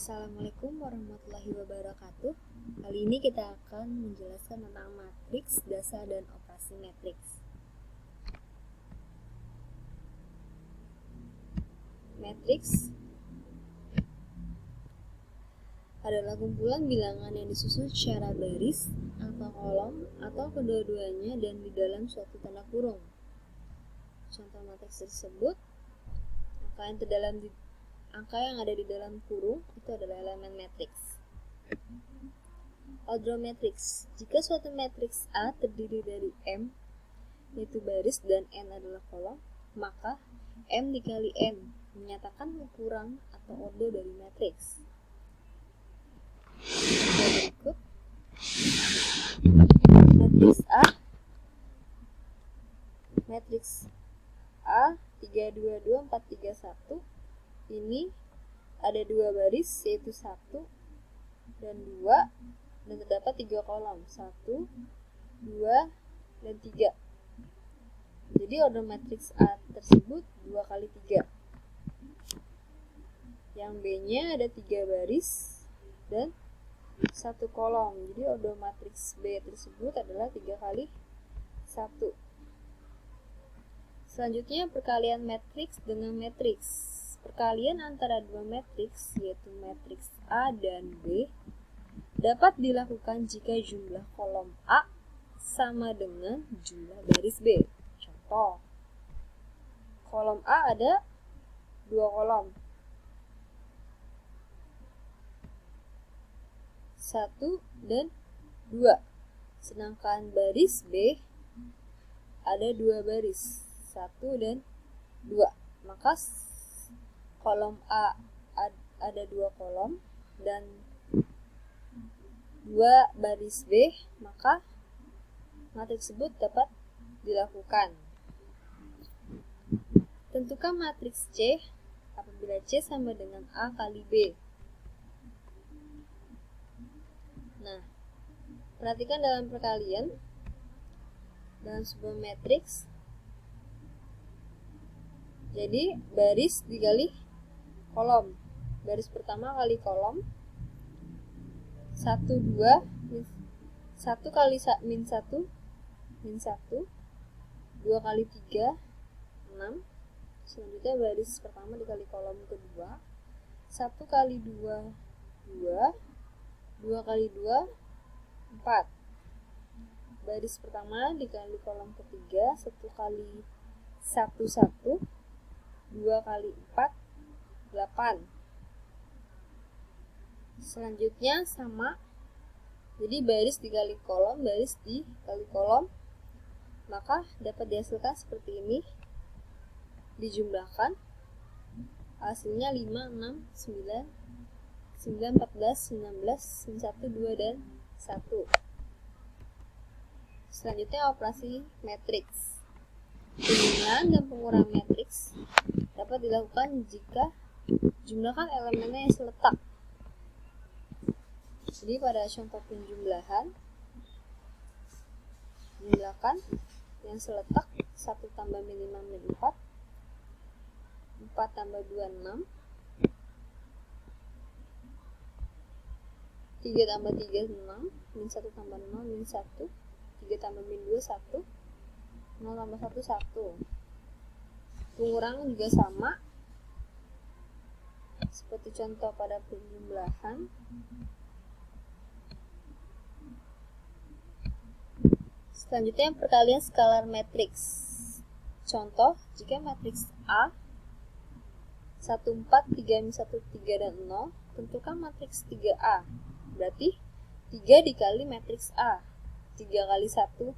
Assalamualaikum warahmatullahi wabarakatuh. Kali ini kita akan menjelaskan tentang matriks, dasar, dan operasi matriks. Matriks adalah kumpulan bilangan yang disusun secara baris atau kolom atau kedua-duanya dan di dalam suatu tanda kurung. Contoh matriks tersebut, angka yang ada di dalam kurung itu adalah elemen matriks. Ordre matriks. Jika suatu matriks A terdiri dari M, yaitu baris, dan N adalah kolom, maka M dikali N menyatakan ukuran atau ordre dari matriks. Berikut matriks A 3, 2, 2, 4, 3, 1 ini ada dua baris, yaitu 1 dan 2, dan terdapat 3 kolom, 1, 2, dan 3. Jadi ordre matriks A tersebut 2 kali 3. Yang B-nya ada 3 baris dan 1 kolom. Jadi ordre matriks B tersebut adalah 3 kali 1. Selanjutnya perkalian matriks dengan matriks. Perkalian antara dua matriks, yaitu matriks A dan B, dapat dilakukan jika jumlah kolom A sama dengan jumlah baris B. Contoh, kolom A ada 2 kolom, 1 dan 2. Sedangkan baris B ada 2 baris, 1 dan 2. Maka kolom A ada 2 kolom dan 2 baris B, maka matriks tersebut dapat dilakukan. Tentukan matriks C apabila C sama dengan A kali B. Nah, perhatikan dalam perkalian dalam sebuah matriks. Jadi baris dikali kolom. Baris pertama kali kolom 1, 2, 1 kali min 1, min 1, 2 kali 3, 6. Selanjutnya baris pertama dikali kolom kedua 1 kali 2, 2, 2 kali 2, 4. Baris pertama dikali kolom ketiga 1 kali 1, 1, 2 kali 4, 8. Selanjutnya sama, jadi baris dikali kolom, baris dikali kolom, maka dapat dihasilkan seperti ini. Dijumlahkan, hasilnya 5, 6, 9, 9, 14, 19, 1, 2, dan 1. Selanjutnya operasi matriks. Penjumlahan dan pengurangan matriks dapat dilakukan jika jumlahkan elemennya yang seletak. Jadi pada contoh penjumlahan, jumlahkan yang seletak 1 tambah min 5 min 4, 4 tambah 2 6, 3 tambah 3 6, min 1 tambah 0 min 1, 3 tambah min 2 1, 0 tambah 1 1. Pengurangan juga sama seperti contoh pada penjumlahan. Selanjutnya perkalian skalar matriks. Contoh, jika matriks A 1, 4, 3, min 1, 3, dan 0, tentukan matriks 3A. Berarti 3 dikali matriks A. 3 kali 1,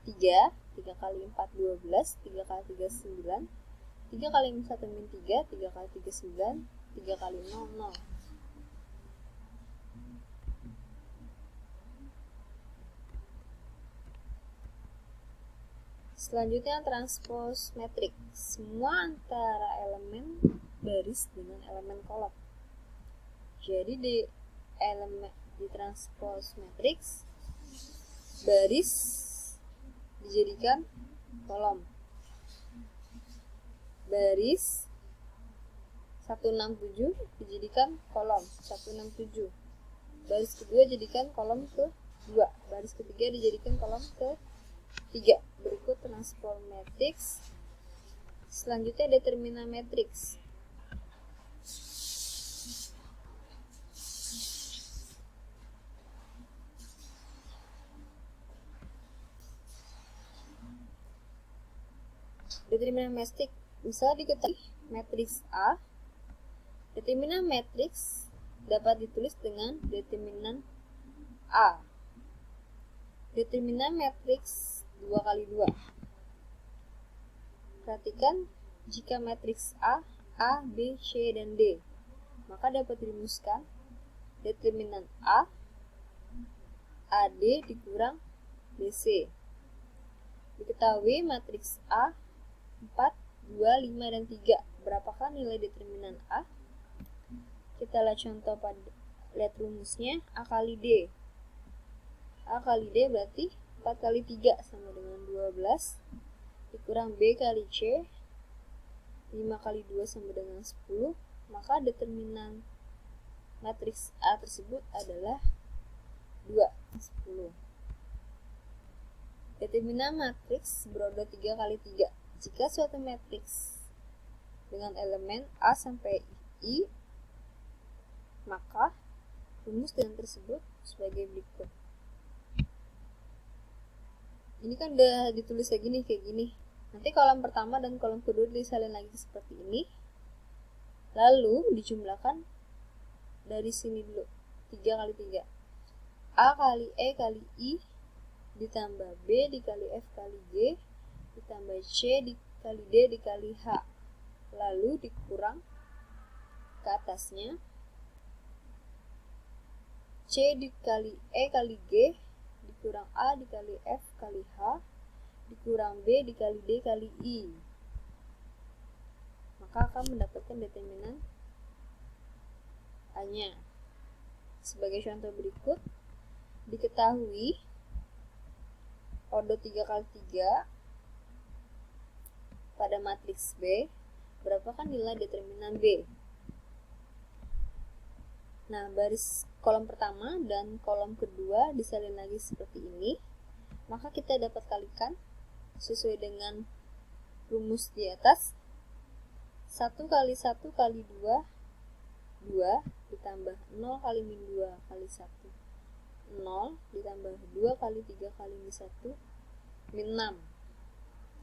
3, 3 kali 4, 12, 3 kali 3, 9, 3 kali min 1, min 3, 3 kali 3, 9, 3 kali 0, 0. Selanjutnya transpose matriks. Semua antara elemen baris dengan elemen kolom. Jadi di transpose matriks, baris dijadikan kolom. Baris 167 dijadikan kolom 167. Baris kedua jadikan kolom ke-2. Baris ketiga dijadikan kolom ke-3. Berikut transform matriks. Selanjutnya determinan matriks. Determinan matriks bisa diketahui matriks A. Determinan matriks dapat ditulis dengan determinan A. Determinan matriks 2 kali 2. Perhatikan, jika matriks A, B, C, dan D, maka dapat dirumuskan determinan A, AD dikurang BC. Diketahui matriks A 4, 2, 5, dan 3. Berapakah nilai determinan A? Kita lihat contoh lihat rumusnya. A kali D. A kali D berarti 4 kali 3 sama dengan 12. Dikurang B kali C. 5 kali 2 sama dengan 10. Maka determinan matriks A tersebut adalah 2, 10. Determinan matriks berorder 3 kali 3. Jika suatu matriks dengan elemen A sampai I, maka rumus dengan tersebut sebagai berikut. Ini kan udah ditulis kayak gini. Nanti kolom pertama dan kolom kedua disalin lagi seperti ini. Lalu dijumlahkan dari sini dulu. 3 kali 3. A kali E kali I ditambah B dikali F kali G ditambah C dikali D dikali H. Lalu dikurang ke atasnya. C dikali E kali G dikurang A dikali F kali H dikurang B dikali D kali I. Maka akan mendapatkan determinan A-nya. Sebagai contoh berikut, diketahui order 3 kali 3 pada matriks B, berapakah nilai determinan B? Nah, baris kolom pertama dan kolom kedua disalin lagi seperti ini. Maka kita dapat kalikan sesuai dengan rumus di atas. 1 kali 1 kali 2, 2 ditambah 0 kali min 2 kali 1, 0 ditambah 2 kali 3 kali min 1, min 6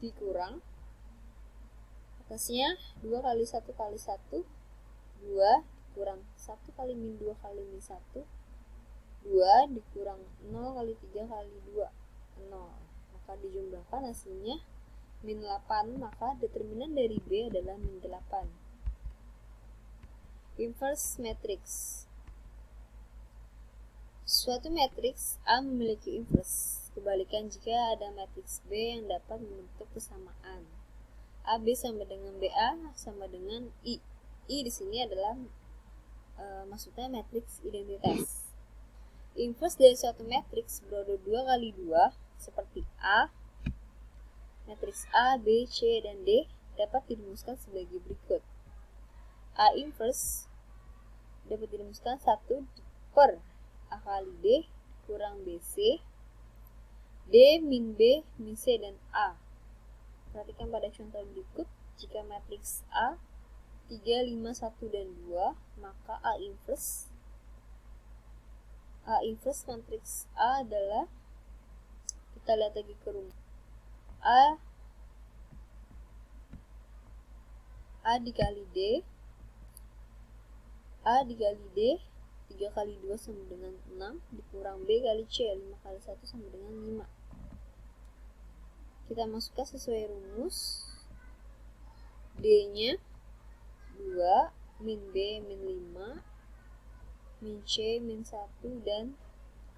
dikurang atasnya 2 kali 1 kali 1, 2 kurang 1 kali min 2 kali min 1, 2 dikurang 0 kali 3 kali 2, 0. Maka dijumlahkan hasilnya min 8, maka determinan dari B adalah min 8. Inverse matrix. Suatu matriks A memiliki inverse. Kebalikan jika ada matriks B yang dapat membentuk persamaan. AB sama dengan BA sama dengan I. I di sini adalah maksudnya matriks identitas. Inverse dari suatu matriks berorder 2 kali 2 seperti A, matriks A, B, C, dan D dapat dirumuskan sebagai berikut. A inverse dapat dirumuskan 1 per A kali D kurang BC, D min B min C dan A. Perhatikan pada contoh berikut. Jika matriks A 3, 5, 1, dan 2, maka A inverse matriks A adalah, kita lihat lagi ke rumus, A dikali D, A dikali D 3 kali 2 sama dengan 6 dikurang B kali C 5 kali 1 sama dengan 5. Kita masukkan sesuai rumus. D nya 2, min B min 5, min C min 1, dan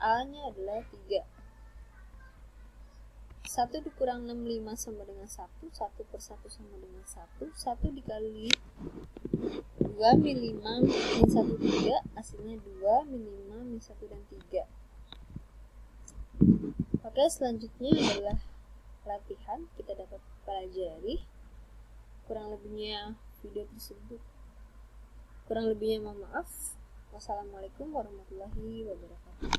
A nya adalah 3. 1 dikurang 6, 5 sama dengan 1, 1 per 1 sama dengan 1, 1 dikali 2 min 5 min 1, 3, hasilnya 2 min 5 min 1 dan 3. Oke, selanjutnya adalah latihan. Kita dapat pelajari kurang lebihnya video tersebut Kurang lebihnya mohon maaf. Wassalamualaikum warahmatullahi wabarakatuh.